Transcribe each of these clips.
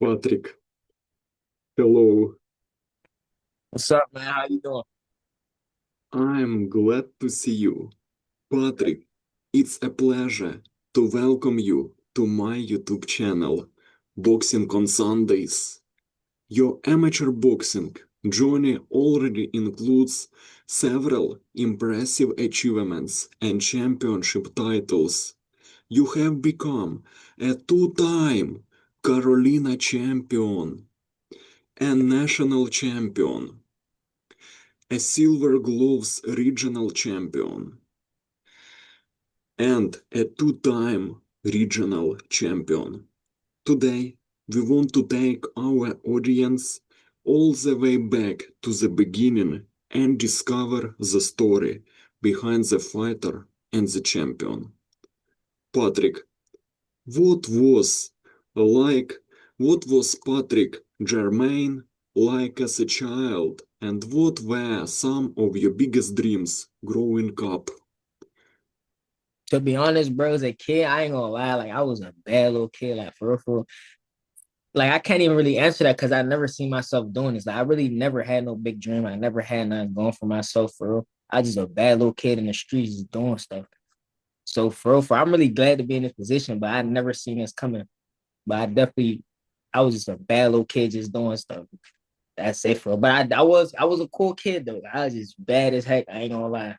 Patrick, hello. What's up, man? How you doing? I'm glad to see you. Patrick, it's a pleasure to welcome you to my YouTube channel, Boxing on Sundays. Your amateur boxing journey already includes several impressive achievements and championship titles. You have become a two-time Carolina champion and national champion, a Silver Gloves regional champion, and a two-time regional champion. Today, we want to take our audience all the way back to the beginning and discover the story behind the fighter and the champion. Patrick, what was like what was Patrick Germaine like as a child, and what were some of your biggest dreams growing up? To be honest, bro, as a kid, I ain't gonna lie, like I was a bad little kid, like for real, for real. Like I can't even really answer that because I never seen myself doing this. Like I really never had no big dream. I never had nothing going for myself for real. I just a bad little kid in the streets just doing stuff. So for real, I'm really glad to be in this position, but I never seen this coming. But I was just a bad little kid just doing stuff. That's it for real. But I was a cool kid though. I was just bad as heck. I ain't gonna lie.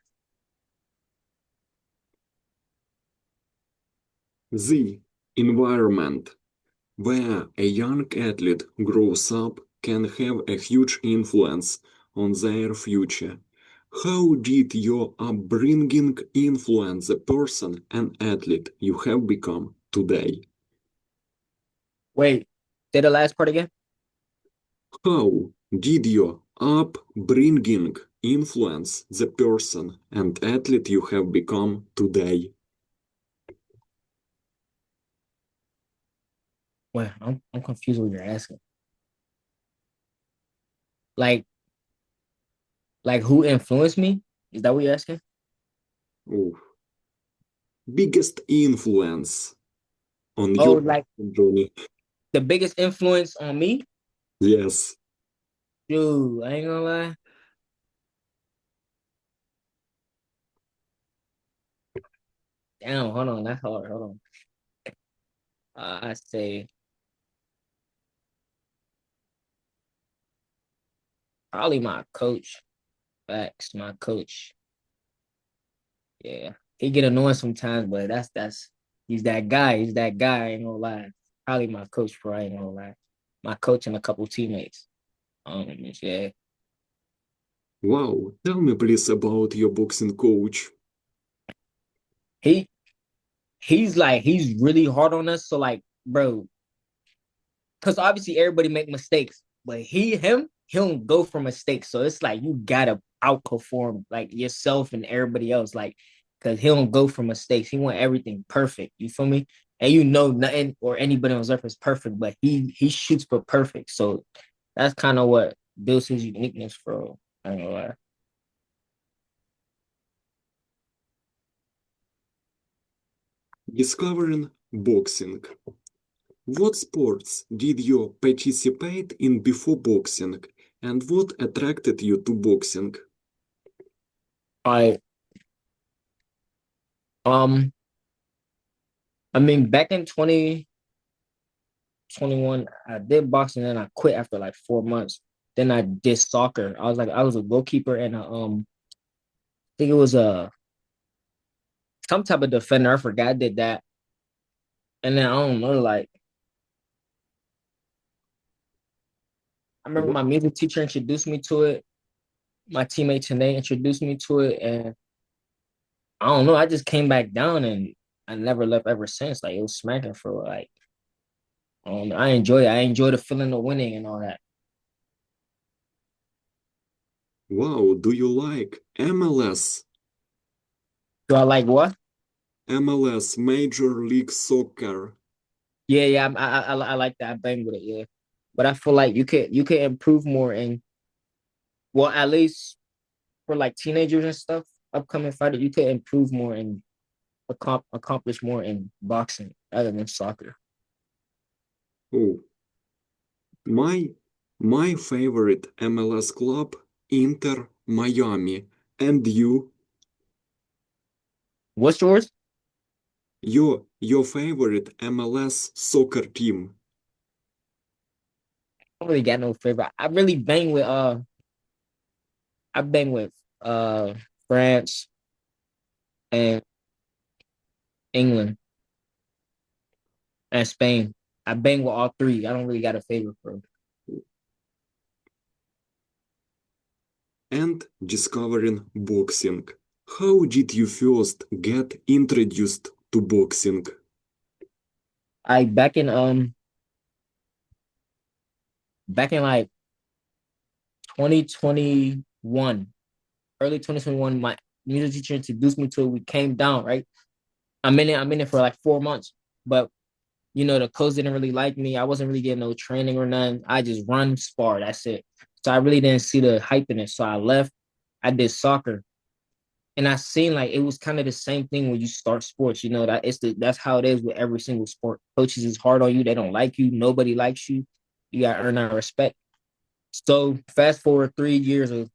The environment where a young athlete grows up can have a huge influence on their future. How did your upbringing influence the person and athlete you have become today? Wait, say the last part again? How did your upbringing influence the person and athlete you have become today? Well, I'm confused what you're asking. Like Like who influenced me? Is that what you're asking? Oh, biggest influence on Oh, your like journey? the biggest influence on me? Yes. Dude, I ain't gonna lie. Damn, hold on, that's hard. Hold on. I say probably my coach. Facts, my coach. Yeah. He get annoying sometimes, but that's he's that guy. He's that guy, I ain't gonna lie. Probably my coach, bro, I ain't gonna lie. My coach and a couple teammates. Yeah. Wow, tell me please about your boxing coach. He he's really hard on us. So like, bro, because obviously everybody make mistakes, but he don't go for mistakes. So it's like you gotta outperform like yourself and everybody else, like because he don't go for mistakes. He want everything perfect. You feel me? And you know nothing or anybody on earth is perfect, but he shoots for perfect. So that's kind of what builds his uniqueness for. I don't know why. Discovering boxing. What sports did you participate in before boxing, and what attracted you to boxing? I um I mean back in 2021, I did boxing and I quit after like 4 months. Then I did soccer. I was a goalkeeper and I think it was a some type of defender. I forgot I did that. And then I don't know, like I remember What? my music teacher introduced me to it. My teammate Tanae introduced me to it, and I don't know. I just came back down and I never left ever since. Like it was smacking for like I enjoy it. I enjoy the feeling of winning and all that. Wow, do you like MLS? Do I like what? MLS, Major League Soccer. Yeah, I like that. I bang with it. Yeah, but I feel like you could improve more in well at least for like teenagers and stuff. Upcoming fighter, you could improve more and accomplish more in boxing rather than soccer. Oh, My my favorite MLS club, Inter Miami. And you? What's yours? Your favorite MLS soccer team. I don't really got no favorite. I bang with France and England and Spain. I bang with all three. I don't really got a favorite for them. And discovering boxing. How did you first get introduced to boxing? I back in like 2021, early 2021, my music teacher introduced me to it. We came down, right? I'm in it for like 4 months. But the coach didn't really like me. I wasn't really getting no training or nothing. I just run spar. That's it. So I really didn't see the hype in it. So I left. I did soccer. And I seen like it was kind of the same thing when you start sports, that's how it is with every single sport. Coaches is hard on you, they don't like you, nobody likes you. You gotta earn that respect. So fast forward 3 years of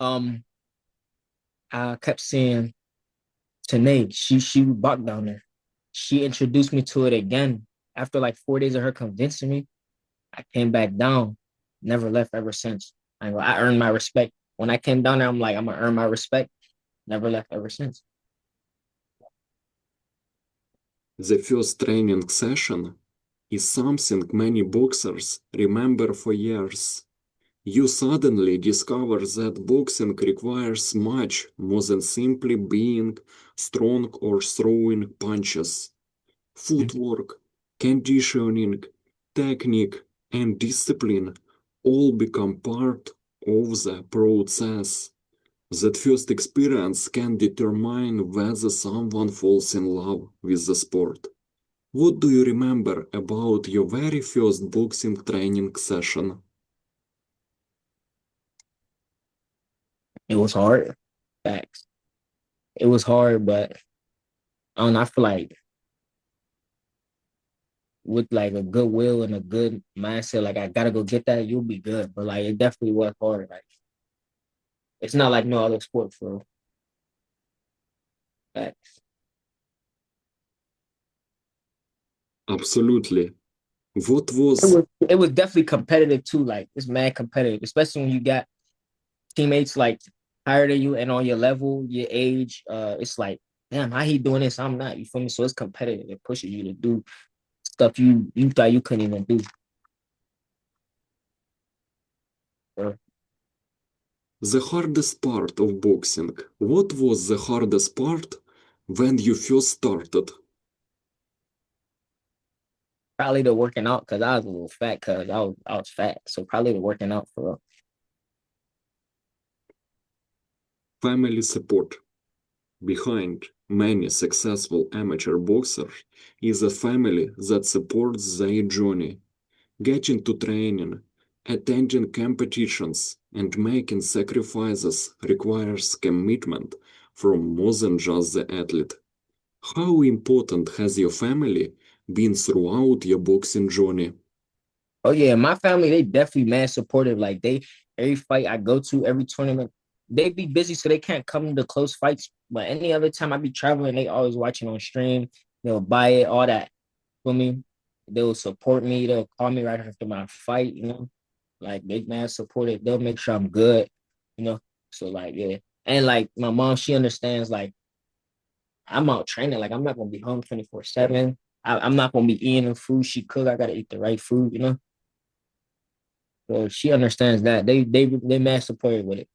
um I kept seeing Tanae, she walked down there. She introduced me to it again. After like 4 days of her convincing me, I came back down. Never left ever since. I earned my respect. When I came down there, I'm like, I'm gonna earn my respect. Never left ever since. The first training session is something many boxers remember for years. You suddenly discover that boxing requires much more than simply being strong or throwing punches. Footwork, conditioning, technique, and discipline all become part of the process. That first experience can determine whether someone falls in love with the sport. What do you remember about your very first boxing training session? It was hard. Facts. It was hard, but I don't know, I feel like with like a good will and a good mindset, like I gotta go get that, you'll be good. But like it definitely was hard. Like it's not like no other sport for facts. Absolutely. What It was was it was definitely competitive too. Like it's mad competitive, especially when you got teammates like higher than you and on your level, your age. It's like, damn, how he doing this? I'm not. You feel me? So it's competitive. It pushes you to do stuff you thought you couldn't even do. Bro. the hardest part of boxing? What was the hardest part when you first started? Probably the working out because I was a little fat because I was fat. So probably the working out for real. Family support. Behind many successful amateur boxers is a family that supports their journey, getting to training, attending competitions, and making sacrifices requires commitment from more than just the athlete. How important has your family been throughout your boxing journey? Oh yeah, my family they definitely mad supportive. Like they every fight I go to, every tournament, they be busy so they can't come to close fights. But any other time I be traveling, they always watching on stream. They'll buy it, all that for me. They'll support me. They'll call me right after my fight. Like they mad supportive. They'll make sure I'm good. You know, so like yeah, and like my mom, she understands. Like I'm out training. Like I'm not gonna be home 24/7. I'm not gonna be eating the food she cook. I gotta eat the right food. So she understands that. They mad supportive with it.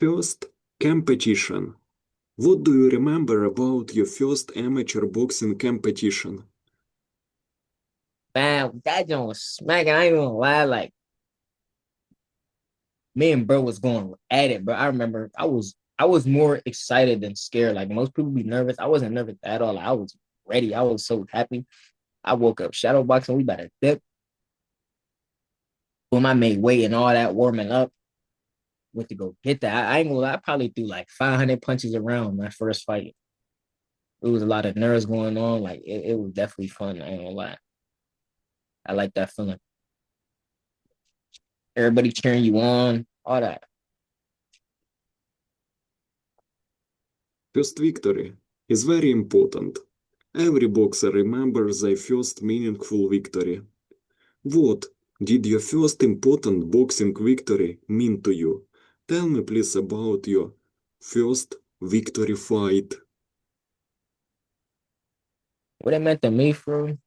First, competition. What do you remember about your first amateur boxing competition? Man, that joint was smacking. I ain't even gonna lie. Like me and bro was going at it, bro. I remember I was more excited than scared. Like most people be nervous. I wasn't nervous at all. Like, I was ready. I was so happy. I woke up shadow boxing. We about to dip. When I made weight and all that warming up, went to go get that. I ain't gonna lie. I probably threw like 500 punches around my first fight. It was a lot of nerves going on. Like it was definitely fun. I ain't gonna lie. I like that feeling. Everybody cheering you on, all that. First victory is very important. Every boxer remembers their first meaningful victory. What did your first important boxing victory mean to you? Tell me please about your first victory fight. What it meant to me, for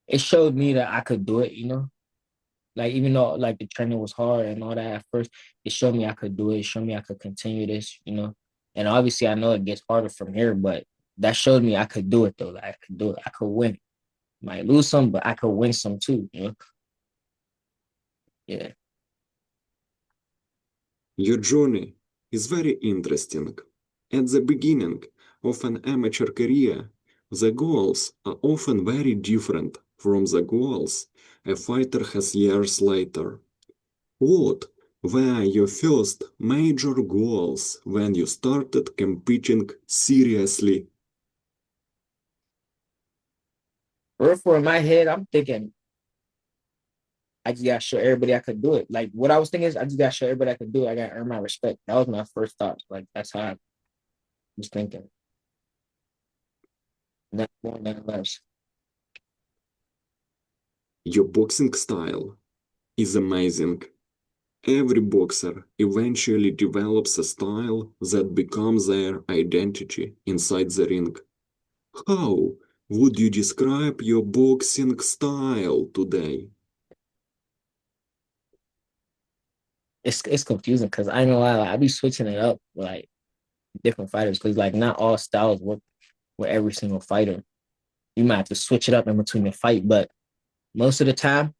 it showed me that I could do it. Like even though like the training was hard and all that at first, it showed me I could do it. It showed me I could continue this. And obviously I know it gets harder from here, but that showed me I could do it though. Like I could do it. I could win. Might lose some, but I could win some too. Yeah. Your journey is very interesting. At the beginning of an amateur career, the goals are often very different from the goals a fighter has years later. What were your first major goals when you started competing seriously? For in my head, I'm thinking I just gotta show everybody I could do it. Like what I was thinking is I just gotta show everybody I could do it. I gotta earn my respect. That was my first thought. Like that's how I was thinking. Not more, not less. Your boxing style is amazing. Every boxer eventually develops a style that becomes their identity inside the ring. How would you describe your boxing style today? It's confusing because I ain't gonna lie, like, I be switching it up with like different fighters because like not all styles work with every single fighter. You might have to switch it up in between the fight, but most of the time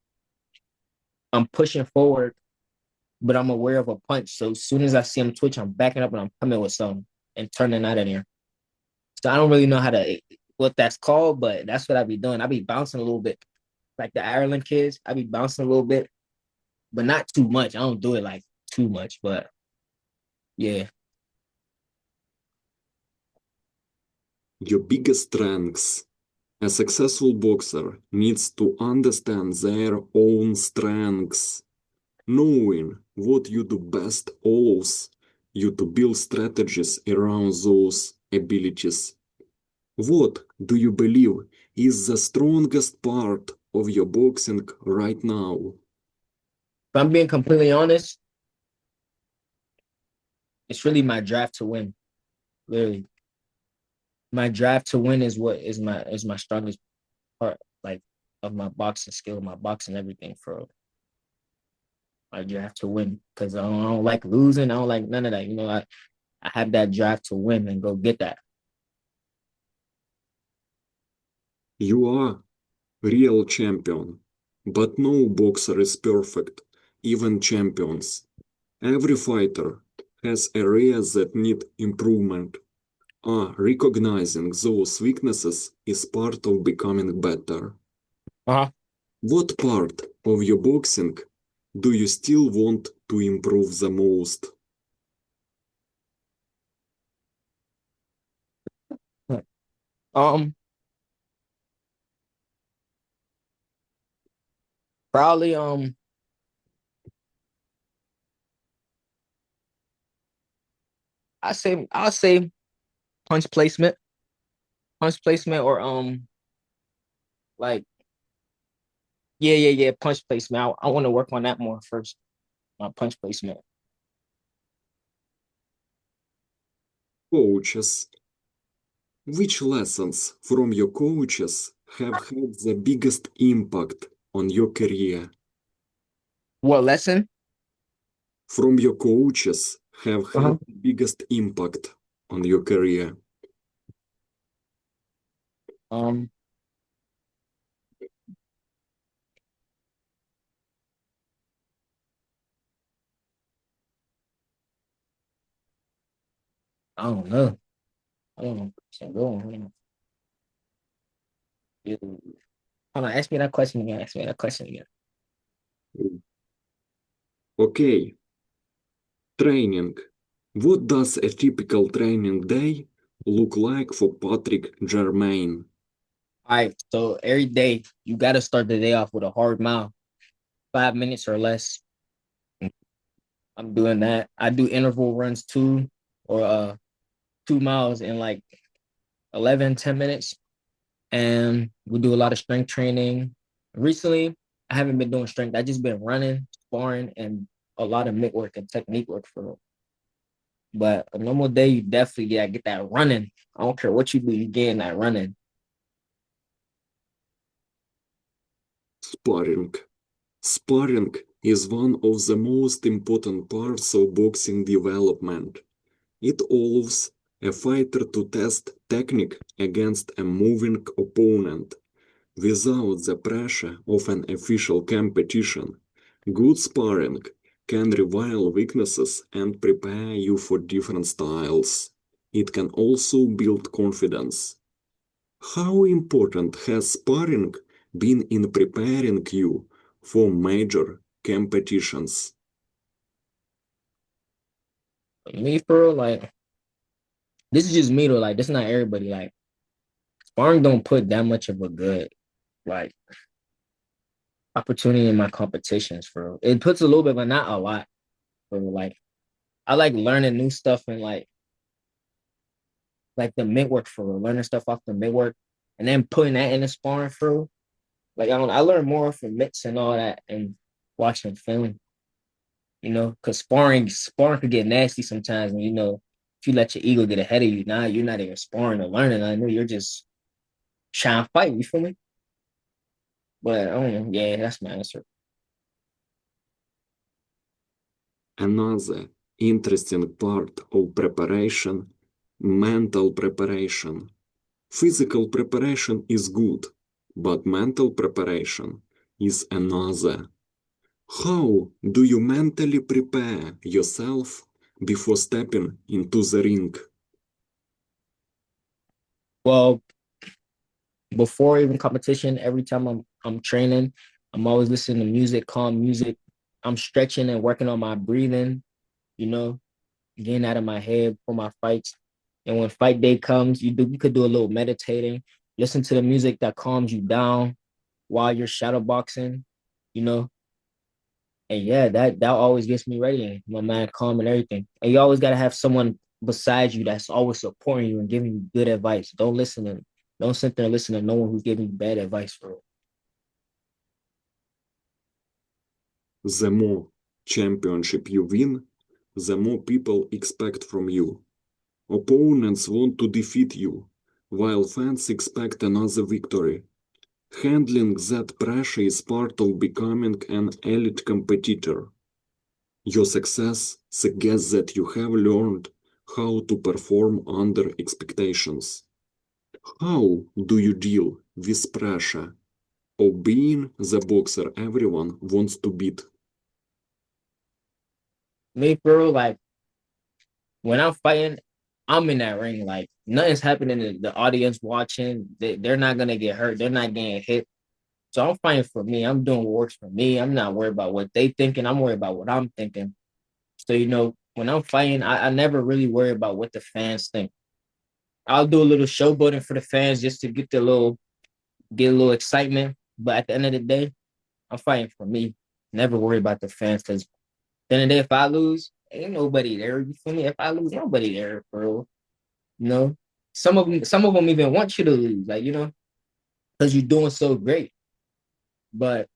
I'm pushing forward, but I'm aware of a punch. So as soon as I see him twitch, I'm backing up and I'm coming with something and turning out of there. So I don't really know how to what that's called, but that's what I be doing. I be bouncing a little bit, like the Ireland kids. I be bouncing a little bit, but not too much. I don't do it like too much, but yeah. Your biggest strengths. A successful boxer needs to understand their own strengths. Knowing what you do best allows you to build strategies around those abilities. What do you believe is the strongest part of your boxing right now? If I'm being completely honest, it's really my drive to win. Literally, my drive to win is what is my strongest part, like of my boxing skill, my boxing everything. For my drive to win, because I don't like losing. I don't like none of that. I have that drive to win and go get that. You are real champion, but no boxer is perfect, even champions. Every fighter has areas that need improvement. Recognizing those weaknesses is part of becoming better. Uh-huh. What part of your boxing do you still want to improve the most? Um, Probably I'll say punch placement, or like yeah, punch placement. I want to work on that more first. My punch placement. Coaches. Which lessons from your coaches have had the biggest impact on your career? What lesson? From your coaches have had Uh-huh. the biggest impact on your career? Um, I don't know. I don't know. Go on. Hold on. Ask me that question again. Ask me that question again. Okay, training. What does a typical training day look like for Patrick Germaine? All right, so every day you got to start the day off with a hard mile, 5 minutes or less. I'm doing that. I do interval runs too, or 2 miles in like 11, 10 minutes. And we do a lot of strength training. Recently, I haven't been doing strength. I just been running, sparring, and a lot of mitt work and technique work for real. But a normal day, you definitely gotta get that running. I don't care what you do, you getting that running. Sparring. Sparring is one of the most important parts of boxing development. It allows a fighter to test technique against a moving opponent without the pressure of an official competition. Good sparring can reveal weaknesses and prepare you for different styles. It can also build confidence. How important has sparring been in preparing you for major competitions? Me for real, like this is just me though. Like this is not everybody. Like sparring don't put that much of a good like opportunity in my competitions for real. It puts a little bit, but not a lot. For real. Like I like learning new stuff and like the mid work for real, learning stuff off the mid work, and then putting that in the sparring for real. Like I don't, I learn more from mitts and all that and watching film. Because sparring could get nasty sometimes, and if you let your ego get ahead of you, now you're not even sparring or learning. I know you're just trying to fight. You feel me? But I don't know. Yeah, that's my answer. Another interesting part of preparation, mental preparation. Physical preparation is good, but mental preparation is another. How do you mentally prepare yourself before stepping into the ring? Well, before even competition, every time I'm training, I'm always listening to music, calm music. I'm stretching and working on my breathing. You know, getting out of my head for my fights. And when fight day comes, you could do a little meditating, listen to the music that calms you down while you're shadow boxing, you know. And yeah, that always gets me ready and my mind calm and everything. And you always gotta have someone beside you that's always supporting you and giving you good advice. Don't sit there and listen to no one who's giving you bad advice for it. The more championship you win, the more people expect from you. Opponents want to defeat you, while fans expect another victory. Handling that pressure is part of becoming an elite competitor. Your success suggests that you have learned how to perform under expectations. How do you deal with pressure of being the boxer everyone wants to beat? Me, bro, like when I'm fighting, I'm in that ring. Like nothing's happening to the audience watching. They're not gonna get hurt. They're not getting hit. So I'm fighting for me. I'm doing what works for me. I'm not worried about what they thinking. I'm worried about what I'm thinking. So when I'm fighting, I never really worry about what the fans think. I'll do a little showboating for the fans just to get a little excitement. But at the end of the day, I'm fighting for me. Never worry about the fans because at the end of the day, if I lose, ain't nobody there. You feel me? If I lose, nobody there, bro. You know, some of them even want you to lose, like because you're doing so great. But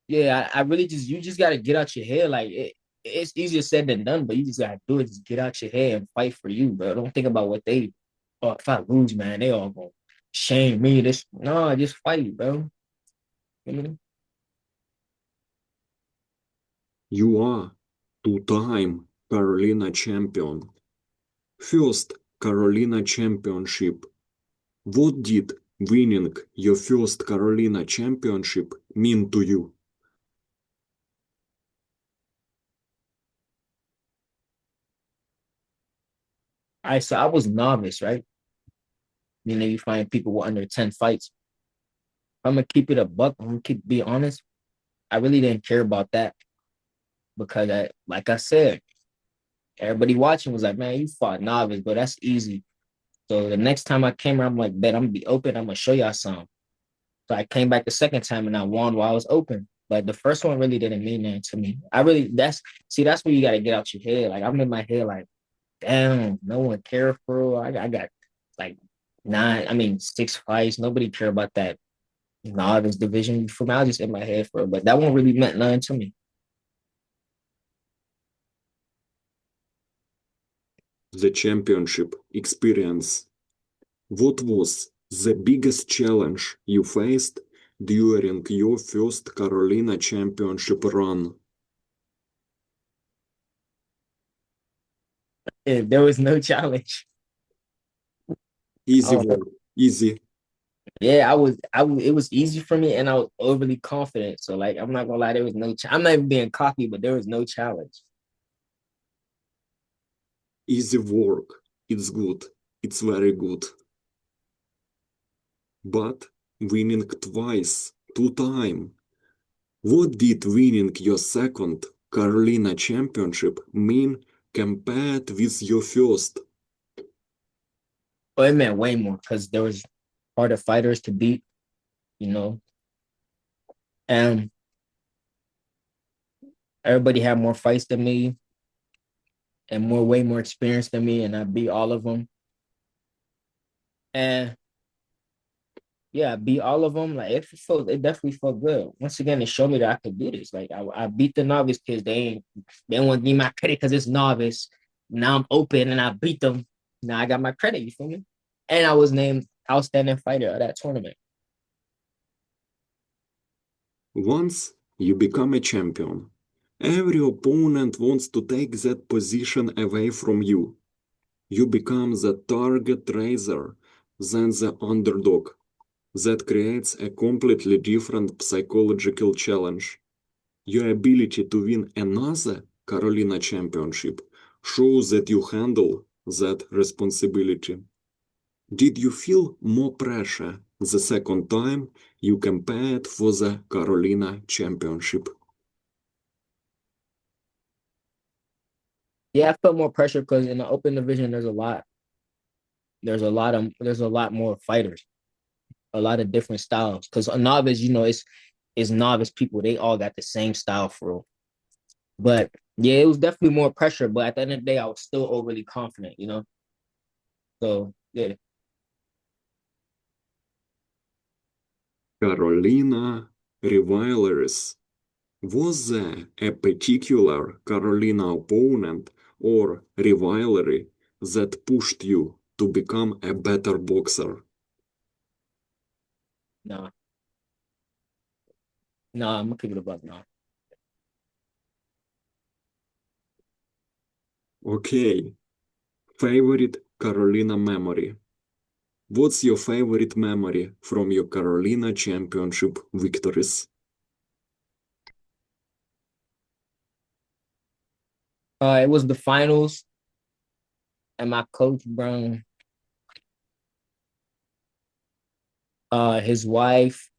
yeah, I really you just gotta get out your head. Like it's easier said than done, but you just gotta do it. Just get out your head and fight for you, bro. Don't think about what they. Oh, if I lose, man, they all gonna shame me. This no, just fight, bro. You know? You are two-time Carolina champion. First Carolina championship. What did winning your first Carolina championship mean to you? All right, so I was novice, right? You find people with under 10 fights. I'm gonna keep it a buck. I'm gonna keep be honest. I really didn't care about that because like I said, everybody watching was like, man, you fought novice, but that's easy. So the next time I came here, I'm like, bet I'm gonna be open. I'm gonna show y'all some. So I came back the second time and I won while I was open. But the first one really didn't mean that to me. I really that's where you gotta get out your head. Like I'm in my head like, damn, no one cared for real. I got like six fights. Nobody care about that novice division. For me, I was just in my head for it. But that one really meant nothing to me. The championship experience. What was the biggest challenge you faced during your first Carolina Championship run? There was no challenge. Easy Oh, work, easy. yeah, it was easy for me and I was overly confident. So like I'm not gonna lie, there was I'm not even being cocky, but there was no challenge. Easy work. It's good. It's very good. But winning twice, two times. What did winning your second Carolina Championship mean compared with your first? But it meant way more because there was harder fighters to beat, you know. And everybody had more fights than me and way more experience than me, and I beat all of them. And yeah, I beat all of them. Like it definitely felt good. Once again, it showed me that I could do this. Like I beat the novice kids. They don't want to give me my credit because it's novice. Now I'm open and I beat them. Now I got my credit. You feel me? And I was named outstanding fighter of that tournament. Once you become a champion, every opponent wants to take that position away from you. You become the target raiser than the underdog. That creates a completely different psychological challenge. Your ability to win another Carolina Championship shows that you handle that responsibility. Did you feel more pressure the second time you compared for the Carolina Championship? Yeah, I felt more pressure because in the open division, there's a lot more fighters, a lot of different styles. Because a novice, it's novice people. They all got the same style for real. But yeah, it was definitely more pressure. But at the end of the day, I was still overly confident, you know. So yeah, Carolina rivalries. Was there a particular Carolina opponent or rivalry that pushed you to become a better boxer? no, no, I'm gonna keep it above now. Okay, favorite Carolina memory. What's your favorite memory from your Carolina Championship victories? It was the finals, and my coach Brown, his wife,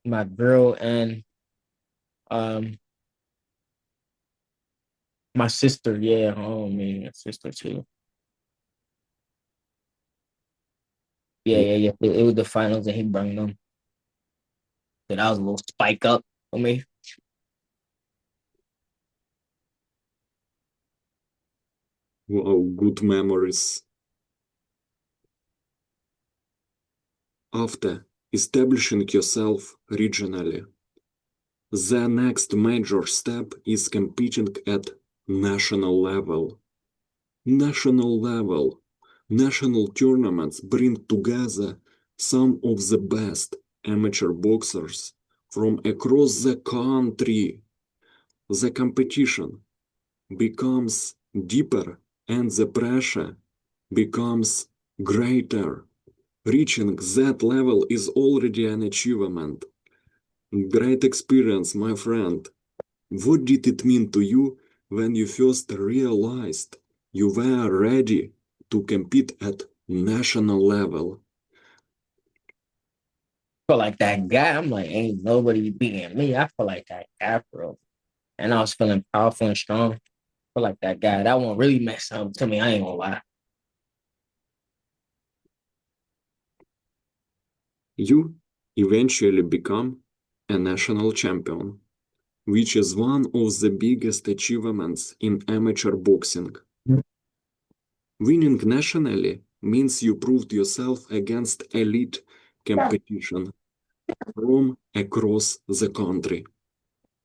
my girl, and um my sister. Yeah, oh man, my sister too. Yeah. It was the finals, and he brought them. So that was a little spike up for me. Wow, good memories. After establishing yourself regionally, the next major step is competing at national level. National level. National tournaments bring together some of the best amateur boxers from across the country. The competition becomes deeper and the pressure becomes greater. Reaching that level is already an achievement. Great experience, my friend. What did it mean to you when you first realized you were ready to compete at national level? Feel like that guy. I'm like, ain't nobody beating me. I feel like that guy, bro. And I was feeling powerful and strong. I feel like that guy. That one really messed up to me. I ain't gonna lie. You eventually become a national champion, which is one of the biggest achievements in amateur boxing. Winning nationally means you proved yourself against elite competition from across the country.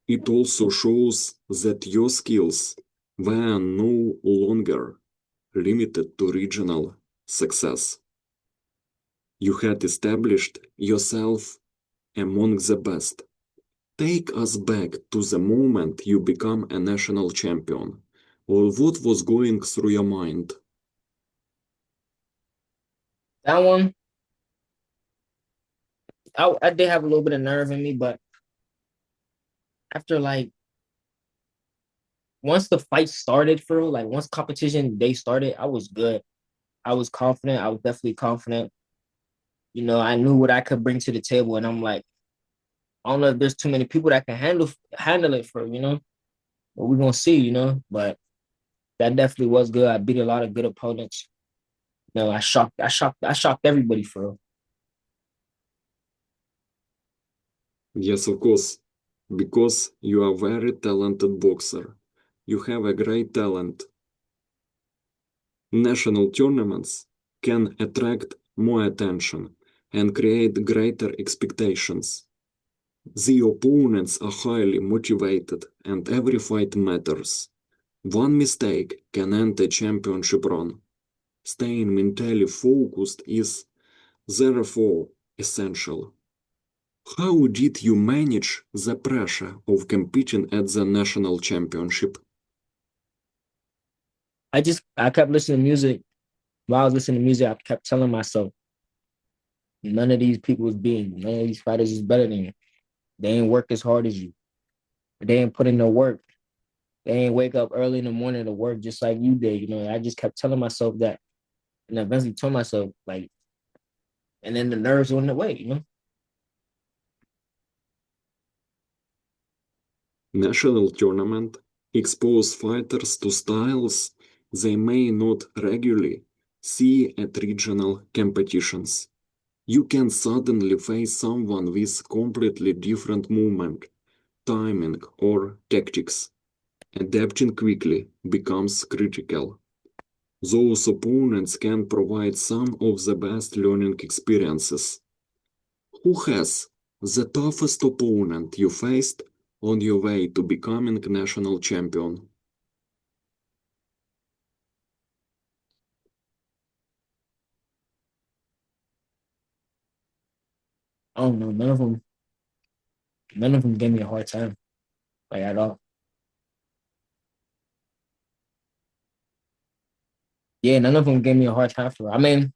It also shows that your skills were no longer limited to regional success. You had established yourself among the best. Take us back to the moment you become a national champion, or what was going through your mind? That one, I did have a little bit of nerve in me, but after like once the fight started for real, like once competition day started, I was good. I was confident. I was definitely confident. You know, I knew what I could bring to the table, and I'm like, I don't know if there's too many people that can handle it for, you know. But we're gonna see, you know. But that definitely was good. I beat a lot of good opponents. No, I shocked everybody for real. Yes, of course, because you are a very talented boxer. You have a great talent. National tournaments can attract more attention and create greater expectations. The opponents are highly motivated and every fight matters. One mistake can end a championship run. Staying mentally focused is, therefore, essential. How did you manage the pressure of competing at the national championship? I kept listening to music. While I was listening to music, I kept telling myself, none of these people is being, none of these fighters is better than you. They ain't work as hard as you. They ain't put in no work. They ain't wake up early in the morning to work just like you did. You know, I just kept telling myself that, and eventually told myself like, and then the nerves went away. You know, National tournament expose fighters to styles they may not regularly see at regional competitions. You can suddenly face someone with completely different movement, timing, or tactics. Adapting quickly becomes critical. Those opponents can provide some of the best learning experiences. Who has the toughest opponent you faced on your way to becoming national champion? I don't know. None of them gave me a hard time, like at all. Yeah, none of them gave me a hard time for. I mean,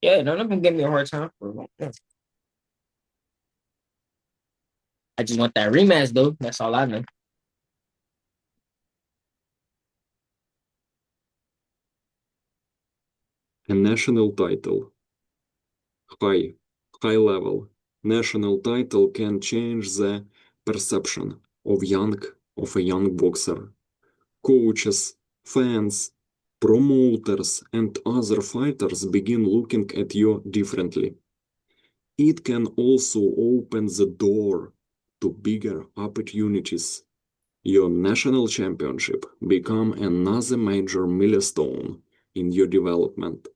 yeah, none of them gave me a hard time for. Yeah. I just want that rematch though. That's all I know. A national title. High, high level. National title can change the perception of a young boxer. Coaches, fans, promoters, and other fighters begin looking at you differently. It can also open the door to bigger opportunities. Your national championship become another major milestone in your development.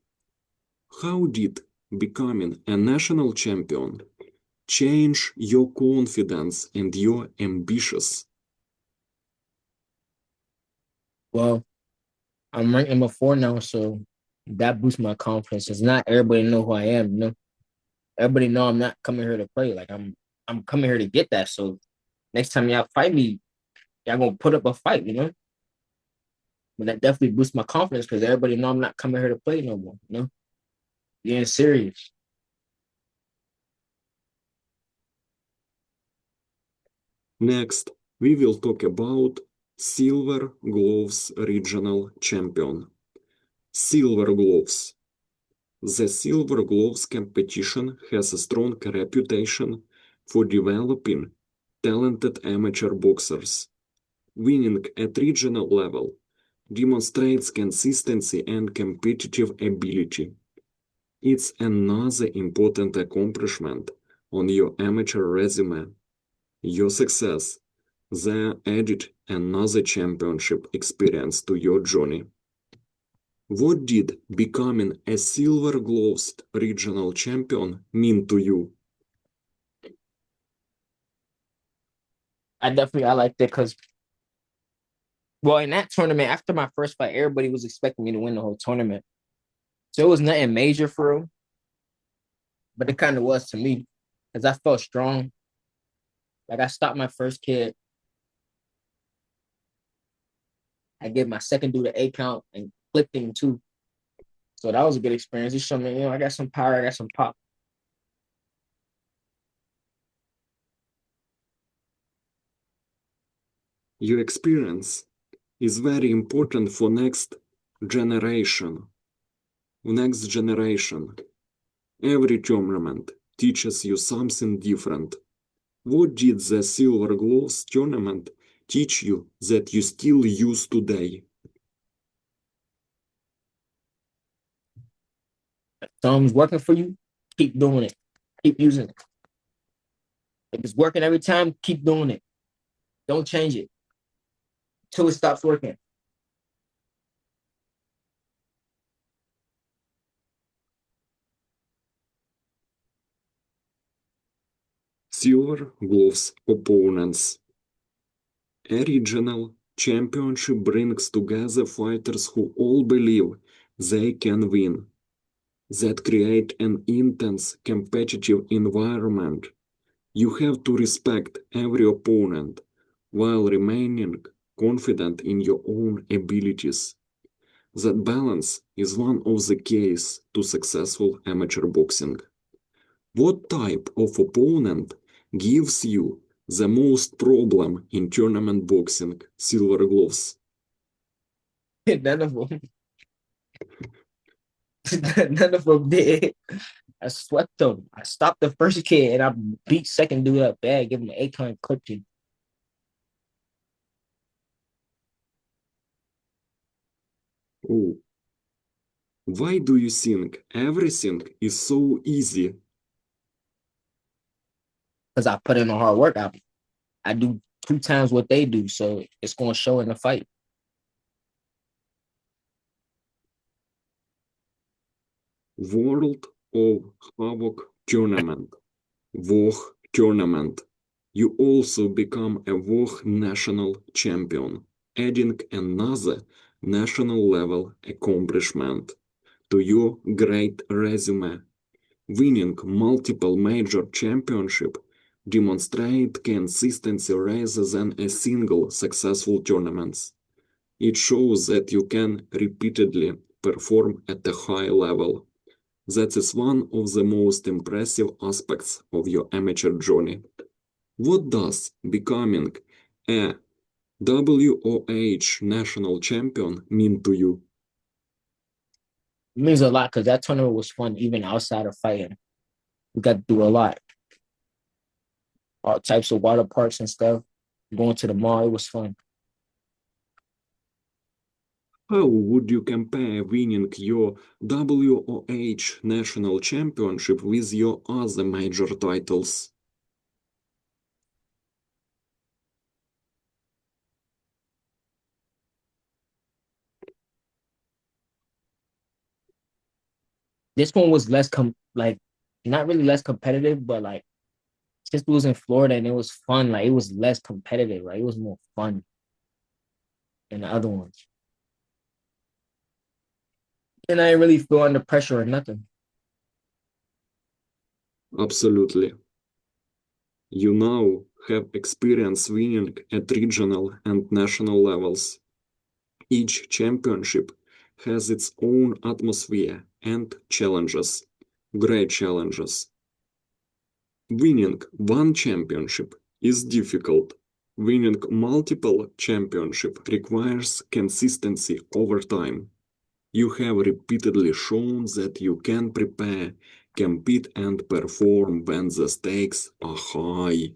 How did becoming a national champion change your confidence and your ambitions? Well, I'm ranked number 4 now, so that boosts my confidence. It's not everybody know who I am, you know. Everybody know I'm not coming here to play. Like I'm coming here to get that. So next time y'all fight me, y'all gonna put up a fight, you know. But that definitely boosts my confidence because everybody know I'm not coming here to play no more, you know. Being serious. Next, we will talk about Silver Gloves Regional Champion. Silver Gloves. The Silver Gloves competition has a strong reputation for developing talented amateur boxers. Winning at regional level demonstrates consistency and competitive ability. It's another important accomplishment on your amateur resume. Your success there added another championship experience to your journey. What did becoming a Silver Gloves regional champion mean to you? I liked it because, well, in that tournament, after my first fight, everybody was expecting me to win the whole tournament. So it was nothing major for real, but it kind of was to me because I felt strong. Like I stopped my first kid. I gave my second dude an 8 count and clipped him too. So that was a good experience. It showed me, I got some power, I got some pop. Your experience is very important for next generation. Next generation. Every tournament teaches you something different. What did the Silver Gloves tournament teach you that you still use today? If something's working for you, keep doing it. Keep using it. If it's working every time, keep doing it. Don't change it until it stops working. Silver Gloves opponents. A regional championship brings together fighters who all believe they can win. That create an intense competitive environment. You have to respect every opponent while remaining confident in your own abilities. That balance is one of the keys to successful amateur boxing. What type of opponent gives you the most problem in tournament boxing, Silver Gloves? None of them. None of them did. I swept them. I stopped the first kid and I beat second dude up bad, give him an 8 count clipped him. Oh, why do you think everything is so easy? Because I put in a hard work. I do 2 times what they do, so it's going to show in the fight. World of Havoc Tournament, WOH Tournament. You also become a WOH National Champion, adding another national level accomplishment to your great resume. Winning multiple major championships demonstrate consistency rather than a single successful tournament. It shows that you can repeatedly perform at a high level. That is one of the most impressive aspects of your amateur journey. What does becoming a WOH National Champion mean to you? It means a lot because that tournament was fun, even outside of fighting. We got to do a lot. All types of water parks and stuff. Going to the mall, it was fun. How would you compare winning your WOH National Championship with your other major titles? This one was like not really less competitive, but like since we was in Florida and it was fun, like it was less competitive, like it was more fun than the other ones. And I didn't really feel under pressure or nothing. Absolutely. You now have experience winning at regional and national levels. Each championship has its own atmosphere and challenges, great challenges. Winning one championship is difficult. Winning multiple championships requires consistency over time. You have repeatedly shown that you can prepare, compete and perform when the stakes are high.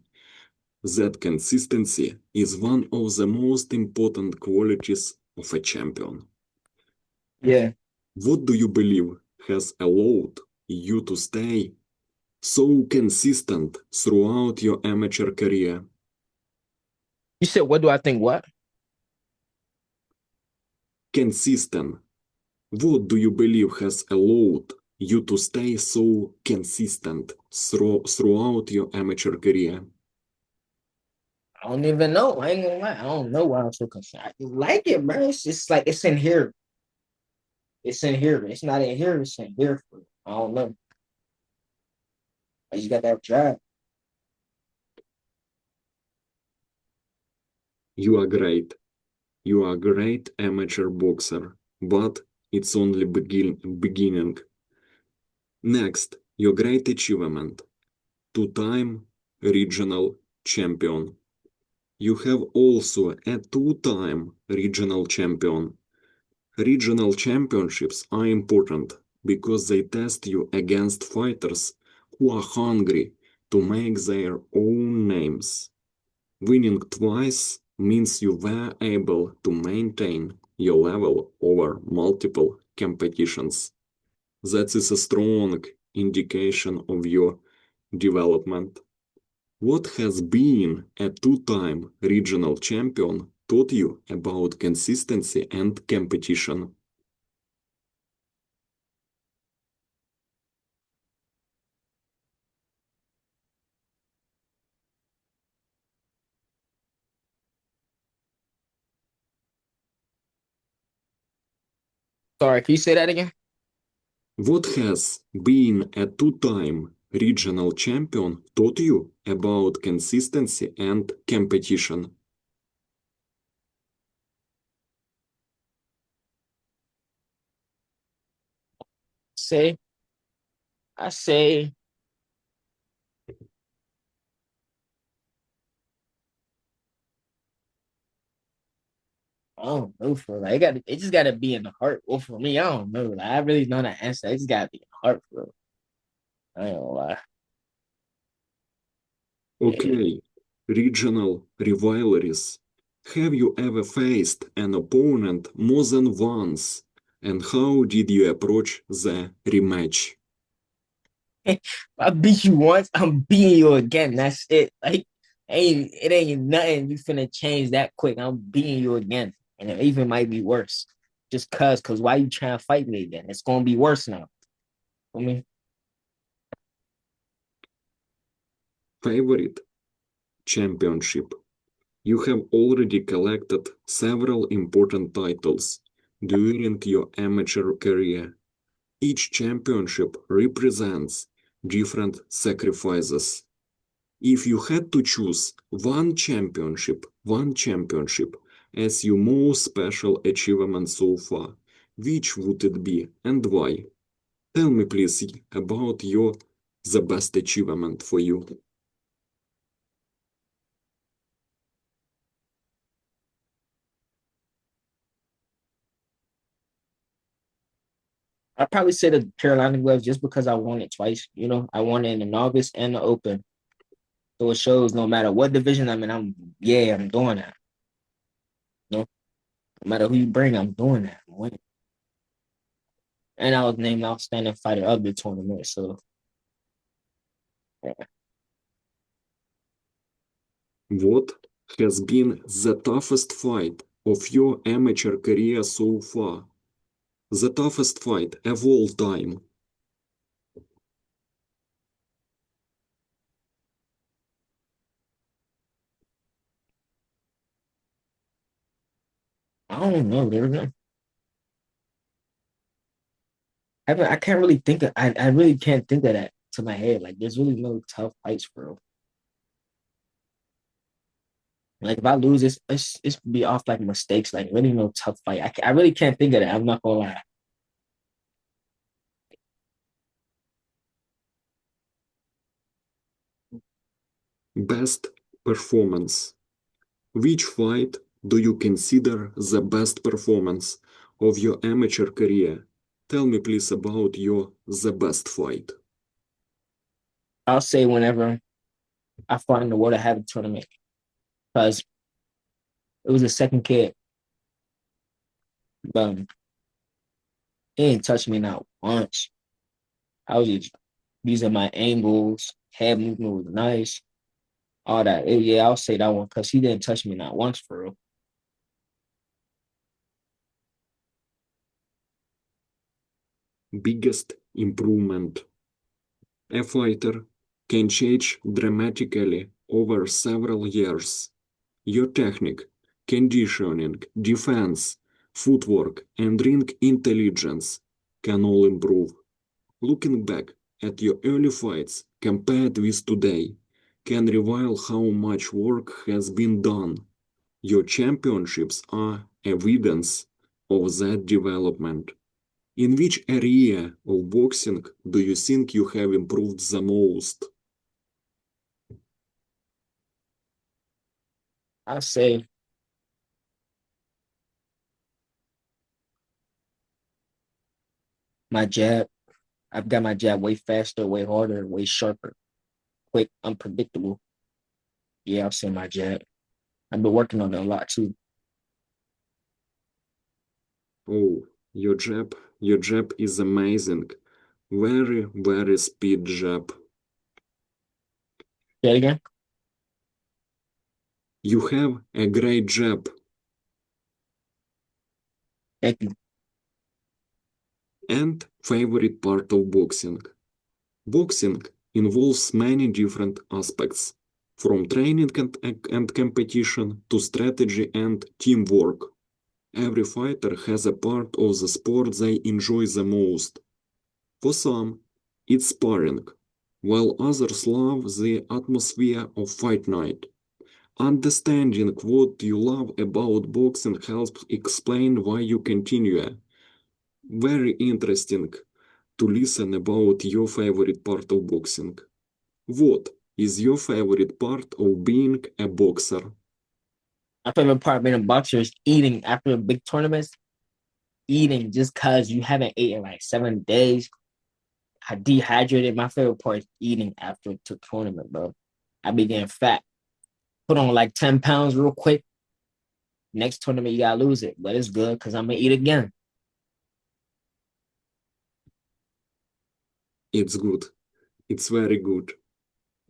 That consistency is one of the most important qualities of a champion. Yeah. What do you believe has allowed you to stay so consistent throughout your amateur career? You said, what do I think? What? Consistent. What do you believe has allowed you to stay so consistent throughout your amateur career? I don't even know. I ain't gonna lie. I don't know why I'm so concerned. I just like it, bro. It's just like it's in here. It's in here. It's not in here. It's in here. I don't know. I just got that drive. You are great. You are a great amateur boxer, but it's only beginning. Next, your great achievement. Two-time regional champion. You have also a two-time regional champion. Regional championships are important because they test you against fighters who are hungry to make their own names. Winning twice means you were able to maintain your level over multiple competitions. That is a strong indication of your development. What has being a two-time regional champion taught you about consistency and competition? Sorry, can you say that again? What has being a two-time regional champion taught you about consistency and competition? Say, I say, I don't know for like it just gotta be in the heart. Well, for me, I don't know. Like, I really know the answer. It just gotta be in the heart, bro. I ain't gonna lie. Yeah. Okay, regional rivalries. Have you ever faced an opponent more than once? And how did you approach the rematch? I beat you once, I'm beating you again. That's it. Like, ain't it ain't nothing you finna change that quick. I'm beating you again. And it even might be worse. Just cause why you trying to fight me again? It's gonna be worse now. I mean, Favorite championship. You have already collected several important titles during your amateur career. Each championship represents different sacrifices. If you had to choose one championship as your most special achievement so far, which would it be and why? Tell me please about your the best achievement for you. I probably say the Carolina gloves just because I won it twice. You know, I won it in the novice and the open. So it shows no matter what division I'm in, I'm doing that. You know, no matter who you bring, I'm doing that. I'm winning. And I was named outstanding fighter of the tournament. So yeah. What has been the toughest fight of your amateur career so far? The toughest fight of all time. I don't know. I can't really think of I really can't think of that to my head. Like there's really no tough fights for real. Like if I lose, it's be off like mistakes. Like really no tough fight. I really can't think of that. I'm not gonna lie. Best performance. Which fight do you consider the best performance of your amateur career? Tell me please about your the best fight. I'll say whenever I fought in the World Habit tournament because it was a second kid. But he ain't touched me not once. I was just using my angles, head movement was nice, all that. Yeah, I'll say that one because he didn't touch me not once for real. Biggest improvement. A fighter can change dramatically over several years. Your technique, conditioning, defense, footwork, and ring intelligence can all improve. Looking back at your early fights compared with today can reveal how much work has been done. Your championships are evidence of that development. In which area of boxing do you think you have improved the most? I say my jab. I've got my jab way faster, way harder, way sharper, quick, unpredictable. Yeah, I'll say my jab. I've been working on it a lot too. Oh, your jab is amazing. Very, very speed jab. Say it again. You have a great jab. Thank you. And favorite part of boxing. Boxing involves many different aspects, from training and competition to strategy and teamwork. Every fighter has a part of the sport they enjoy the most. For some, it's sparring, while others love the atmosphere of fight night. Understanding what you love about boxing helps explain why you continue. Very interesting to listen about your favorite part of boxing. What is your favorite part of being a boxer? My favorite part of being a boxer is eating after a big tournament. Eating just cause you haven't eaten like 7 days. Dehydrated. My favorite part is eating after a tournament, bro. I be getting fat. Put on like 10 pounds real quick. Next tournament, you gotta lose it. But it's good because I'm gonna eat again. It's good. It's very good.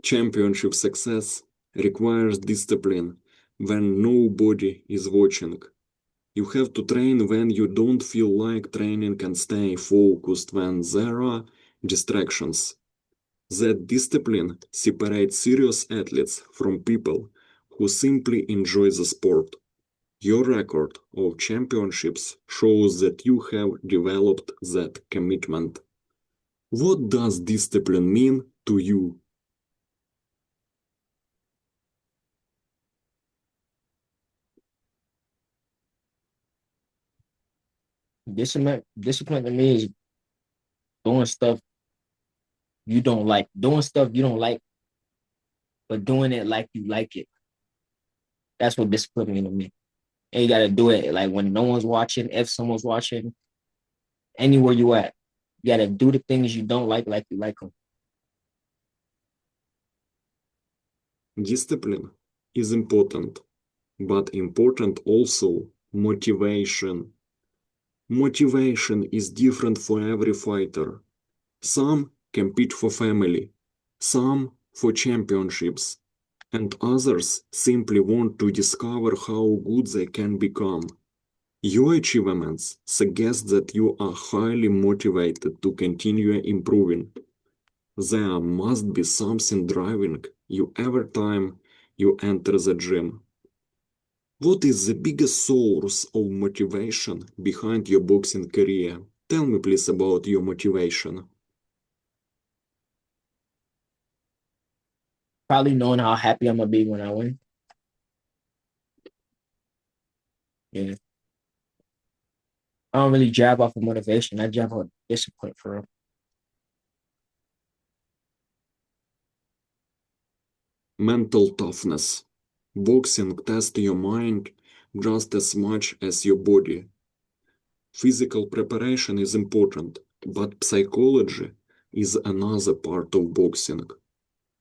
Championship success requires discipline when nobody is watching. You have to train when you don't feel like training and stay focused when there are distractions. That discipline separates serious athletes from people who simply enjoy the sport. Your record of championships shows that you have developed that commitment. What does discipline mean to you? Discipline to me is doing stuff you don't like. Doing stuff you don't like, but doing it like you like it. That's what discipline means to me. And you gotta do it like when no one's watching, if someone's watching, anywhere you at. You gotta do the things you don't like you like them. Discipline is important, but important also motivation. Motivation is different for every fighter. Some compete for family, some for championships, and others simply want to discover how good they can become. Your achievements suggest that you are highly motivated to continue improving. There must be something driving you every time you enter the gym. What is the biggest source of motivation behind your boxing career? Tell me please about your motivation. Probably knowing how happy I'm gonna be when I win. Yeah. I don't really jab off of motivation. I jab off discipline for real. Mental toughness. Boxing tests your mind just as much as your body. Physical preparation is important, but psychology is another part of boxing.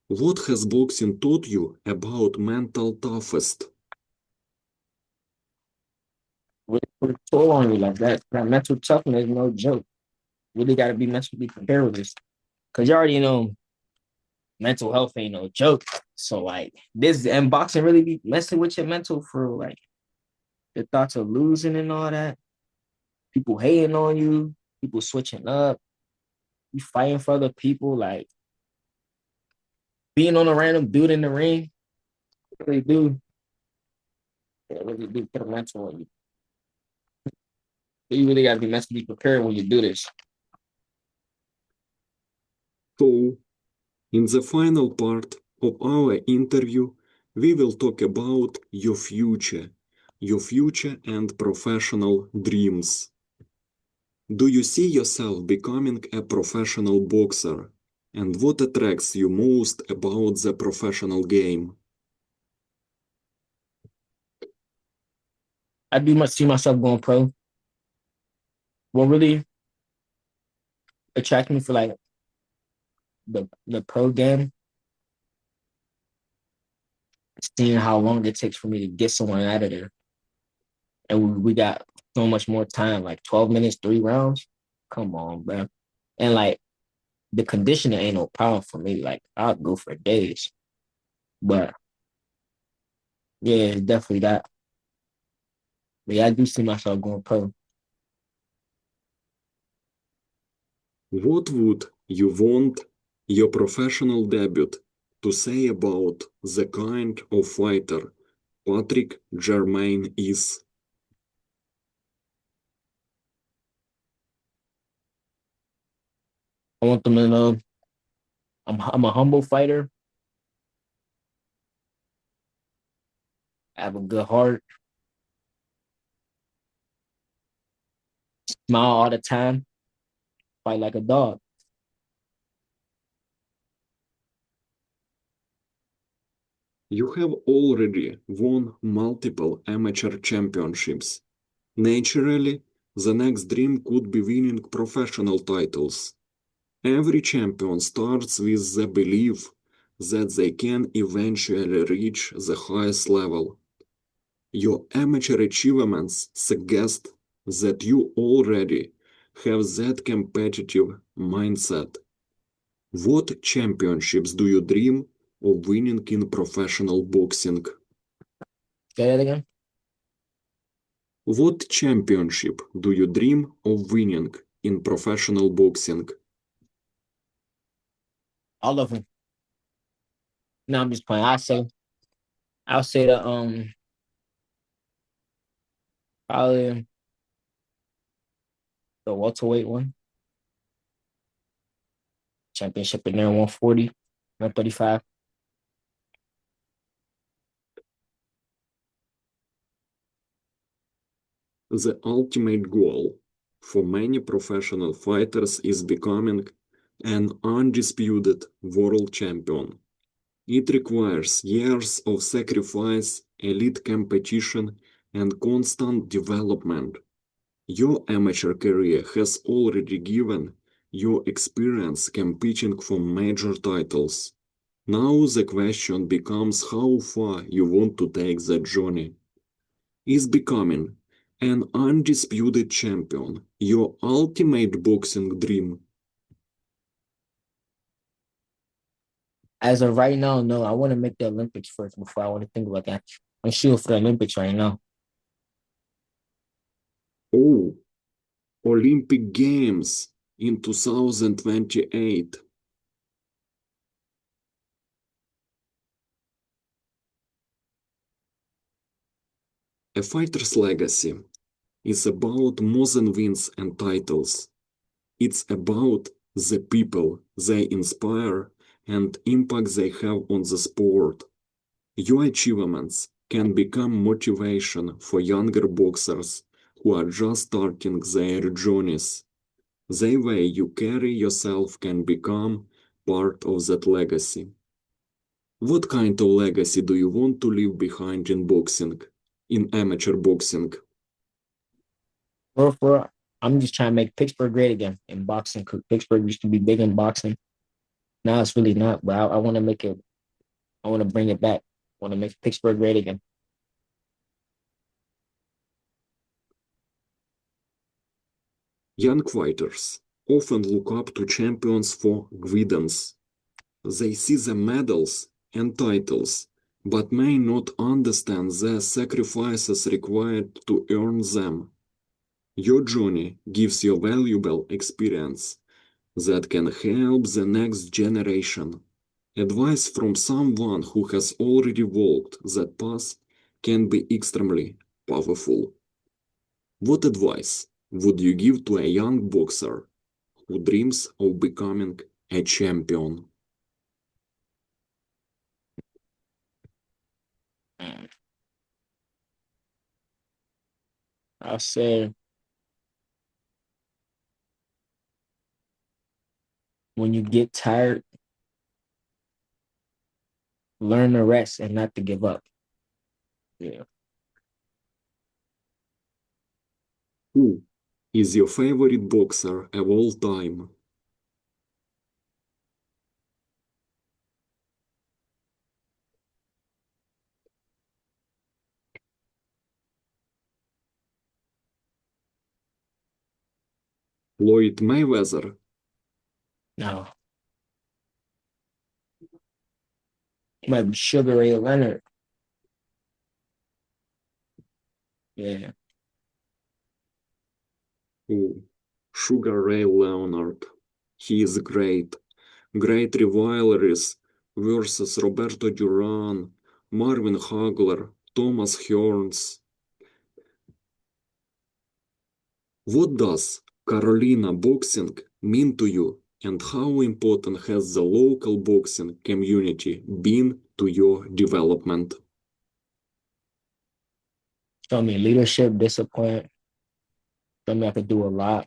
What has boxing taught you about mental toughest? put a toll on you like that. That mental toughness is no joke. Really got to be mentally prepared with this. Because you already know mental health ain't no joke. So, like, this and boxing really be messing with your mental for, like, the thoughts of losing and all that. People hating on you, people switching up, you fighting for other people, like, being on a random dude in the ring, really do. It really do put a mental on you. You really got to be mentally prepared when you do this. So, in the final part of our interview, we will talk about your future and professional dreams. Do you see yourself becoming a professional boxer? And what attracts you most about the professional game? I do much see myself going pro. What really attracted me for like the pro game, seeing how long it takes for me to get someone out of there. And we got so much more time, like 12 minutes, 3 rounds. Come on, bro. And like the conditioning ain't no problem for me. Like I'll go for days. But yeah, it's definitely that. But yeah, I do see myself going pro. What would you want your professional debut to say about the kind of fighter Patrick Germaine is? I want them to know I'm a humble fighter. I have a good heart. Smile all the time. Fight like a dog. You have already won multiple amateur championships. Naturally, the next dream could be winning professional titles. Every champion starts with the belief that they can eventually reach the highest level. Your amateur achievements suggest that you already have that competitive mindset. What championships do you dream of winning in professional boxing? Say that again. What championship do you dream of winning in professional boxing? All of them. No, I'm just playing. I'll say the probably the welterweight one. Championship in there 140, 135. The ultimate goal for many professional fighters is becoming an undisputed world champion. It requires years of sacrifice, elite competition, and constant development. Your amateur career has already given you experience competing for major titles. Now the question becomes how far you want to take that journey. Is becoming an undisputed champion your ultimate boxing dream? As of right now, no. I want to make the Olympics first before I want to think about that. I'm shooting for the Olympics right now. Oh, Olympic Games in 2028. A fighter's legacy is about more than wins and titles. It's about the people they inspire and impact they have on the sport. Your achievements can become motivation for younger boxers who are just starting their journeys. The way you carry yourself can become part of that legacy. What kind of legacy do you want to leave behind in boxing, in amateur boxing? For I'm just trying to make Pittsburgh great again in boxing. 'Cause Pittsburgh used to be big in boxing. Now it's really not, but I want to make it. I want to bring it back. I want to make Pittsburgh great again. Young fighters often look up to champions for guidance. They see the medals and titles, but may not understand the sacrifices required to earn them. Your journey gives you valuable experience that can help the next generation. Advice from someone who has already walked that path can be extremely powerful. What advice would you give to a young boxer who dreams of becoming a champion? I say when you get tired, learn to rest and not to give up. Yeah. Who is your favorite boxer of all time? Floyd Mayweather? No. It might be Sugar Ray Leonard. Yeah. Who? Sugar Ray Leonard. He is great. Great rivalries versus Roberto Duran, Marvin Hagler, Thomas Hearns. What does Carolina boxing mean to you, and how important has the local boxing community been to your development? Show me leadership, discipline. Show me I could do a lot.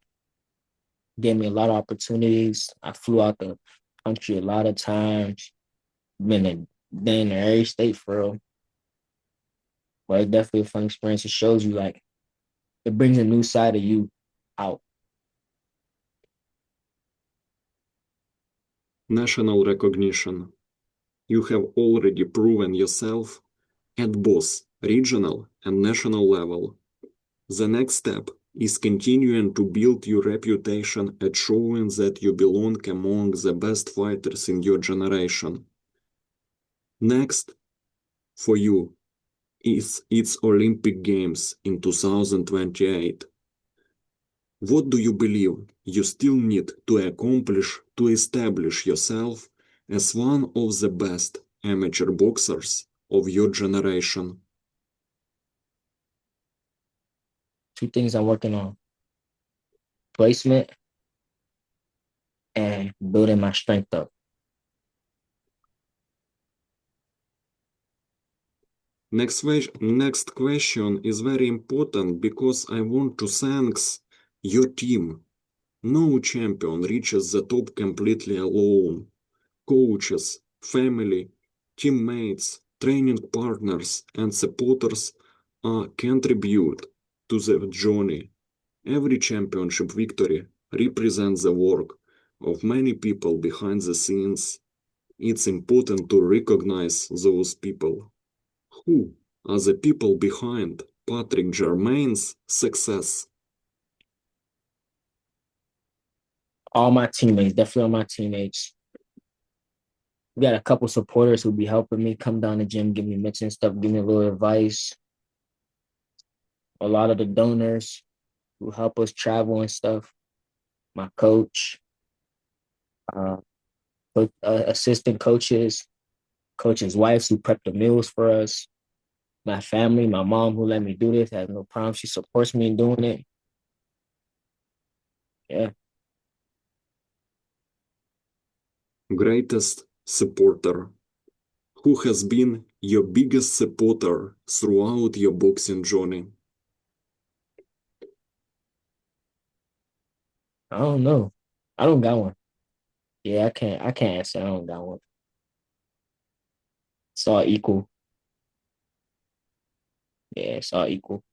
Gave me a lot of opportunities. I flew out the country a lot of times. Been in every state for real. But it's definitely a fun experience. It shows you like it brings a new side of you out. National recognition. You have already proven yourself at both regional and national level. The next step is continuing to build your reputation and showing that you belong among the best fighters in your generation. Next, for you, is its Olympic Games in 2028. What do you believe you still need to accomplish to establish yourself as one of the best amateur boxers of your generation? Two things I'm working on: placement and building my strength up. Next question is very important because I want to thank your team. No champion reaches the top completely alone. Coaches, family, teammates, training partners, and supporters contribute to the journey. Every championship victory represents the work of many people behind the scenes. It's important to recognize those people. Who are the people behind Patrick Germaine's success? All my teammates, definitely all my teammates. We got a couple supporters who be helping me come down the gym, give me mitts and stuff, give me a little advice. A lot of the donors who help us travel and stuff. My coach, uh, assistant coaches, coaches' wives who prep the meals for us. My family, my mom who let me do this has no problem. She supports me in doing it. Yeah. Greatest supporter. Who has been your biggest supporter throughout your boxing journey? I don't know. I don't got one. Yeah, I can't answer. I don't got one. It's all equal. Yeah, it's all equal.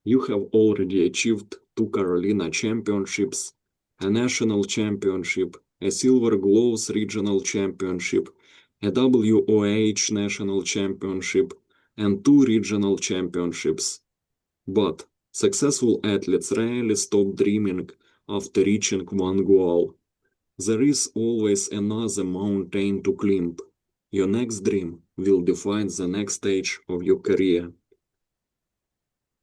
You have already achieved 2 Carolina championships, a national championship, a Silver Gloves regional championship, a WOH National Championship, and 2 regional championships. But Successful athletes rarely stop dreaming after reaching one goal. There is always another mountain to climb. Your next dream will define the next stage of your career.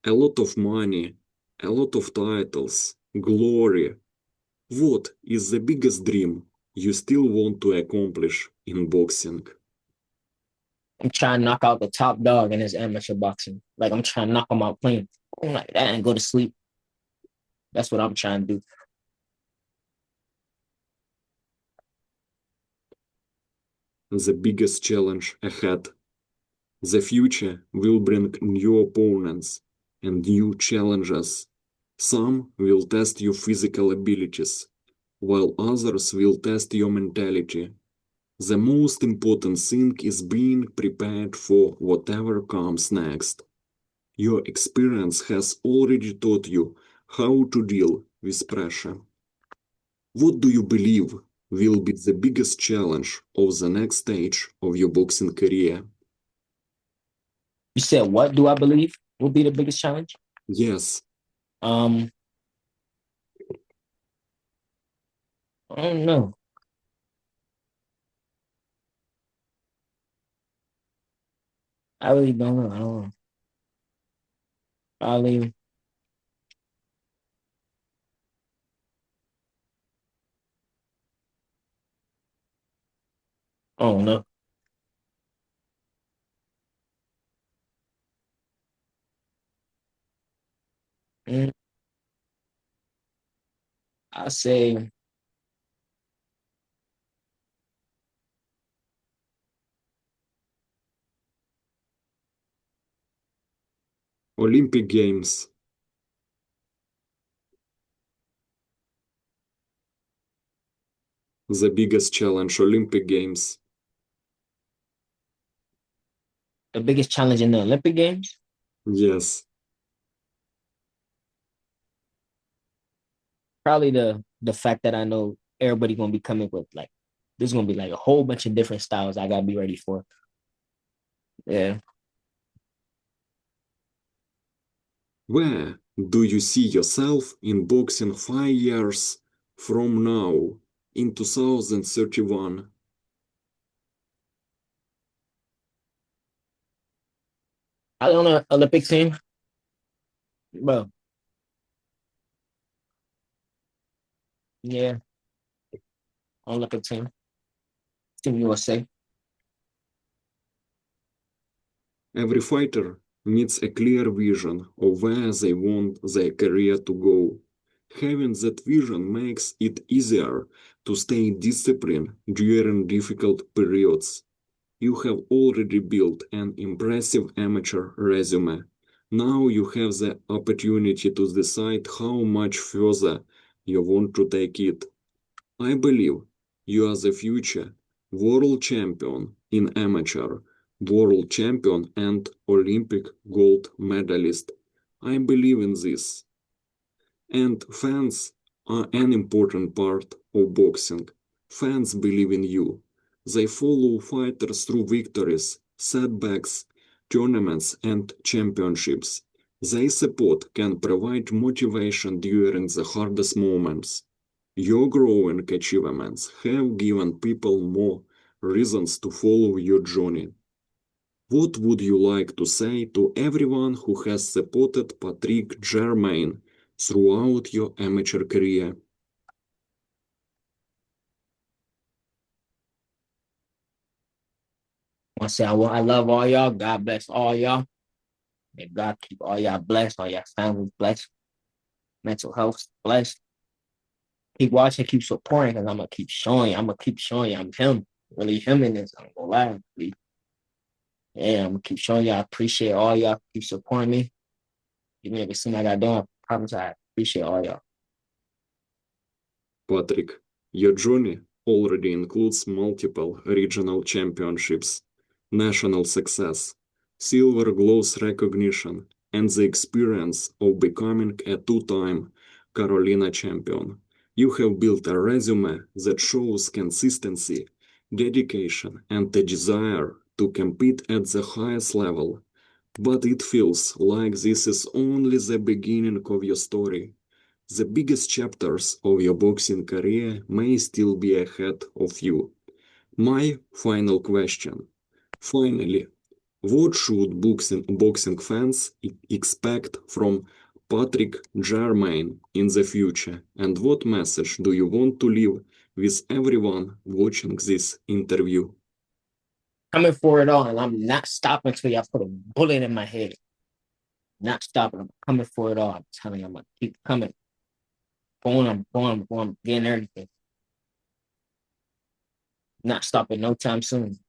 A lot of money, a lot of titles, glory. What is the biggest dream you still want to accomplish in boxing? I'm trying to knock out the top dog in this amateur boxing. Like I'm trying to knock him out clean. I'm like that and go to sleep. That's what I'm trying to do. The biggest challenge ahead. The future will bring new opponents and new challenges. Some will test your physical abilities, while others will test your mentality. The most important thing is being prepared for whatever comes next. Your experience has already taught you how to deal with pressure. What do you believe will be the biggest challenge of the next stage of your boxing career? You said what do I believe will be the biggest challenge? Yes, Um, I don't know. I really don't know. I don't know. Probably, I don't know. Mm, I say Olympic Games. The biggest challenge, Olympic Games. the biggest challenge in the Olympic Games. Yes. Probably the fact that I know everybody gonna be coming with like there's gonna be like a whole bunch of different styles I gotta be ready for. Yeah. Where do you see yourself in boxing 5 years from now, in 2031? I don't know Olympic team, bro. Yeah, Olympic team. Team USA. Every fighter needs a clear vision of where they want their career to go. Having that vision makes it easier to stay disciplined during difficult periods. You have already built an impressive amateur resume. Now you have the opportunity to decide how much further you want to take it. I believe you are the future world champion in amateur, world champion and Olympic gold medalist. I believe in this. And fans are an important part of boxing. Fans believe in you. They follow fighters through victories, setbacks, tournaments, and championships. Their support can provide motivation during the hardest moments. Your growing achievements have given people more reasons to follow your journey. What would you like to say to everyone who has supported Patrick Germaine throughout your amateur career? I say I love all y'all. God bless all y'all. May God keep all y'all blessed, all y'all families blessed, mental health blessed. Keep watching, keep supporting, because I'm gonna keep showing you. I'm gonna keep showing you I'm him. Really him in this. I'm gonna lie. Really. Yeah, I'm gonna keep showing you I appreciate all y'all. Keep supporting me. Give me everything I got done. I promise I appreciate all y'all. Patrick, your journey already includes multiple regional championships, national success, silver gloves recognition, and the experience of becoming a two-time Carolina champion. You have built a resume that shows consistency, dedication, and a desire to compete at the highest level. But it feels like this is only the beginning of your story. The biggest chapters of your boxing career may still be ahead of you. My final question. Finally, what should boxing fans expect from Patrick Germaine in the future, and what message do you want to leave with everyone watching this interview? Coming for it all, and I'm not stopping until y'all put a bullet in my head. Not stopping. I'm coming for it all. I'm telling you, I'm gonna keep coming. I'm getting everything. Not stopping no time soon.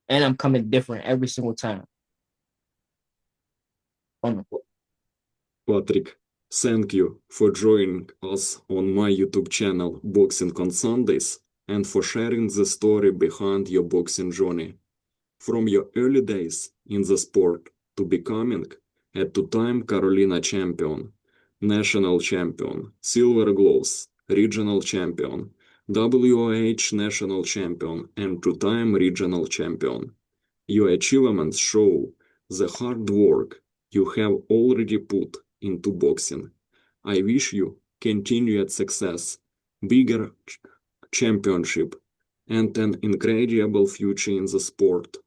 And I'm coming different every single time. Patrick, thank you for joining us on my YouTube channel Boxing on Sundays and for sharing the story behind your boxing journey. From your early days in the sport to becoming a two-time Carolina champion, national champion, silver gloves, regional champion, WOH National Champion, and two-time regional champion. Your achievements show the hard work you have already put into boxing. I wish you continued success, bigger championship, and an incredible future in the sport.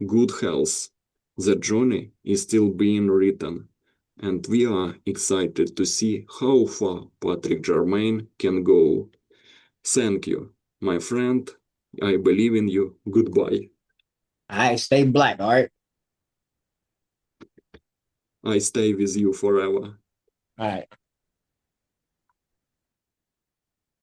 Good health. The journey is still being written, and we are excited to see how far Patrick Germaine can go. Thank you, my friend. I believe in you. Goodbye. All right, stay black, all right? I stay with you forever. All right.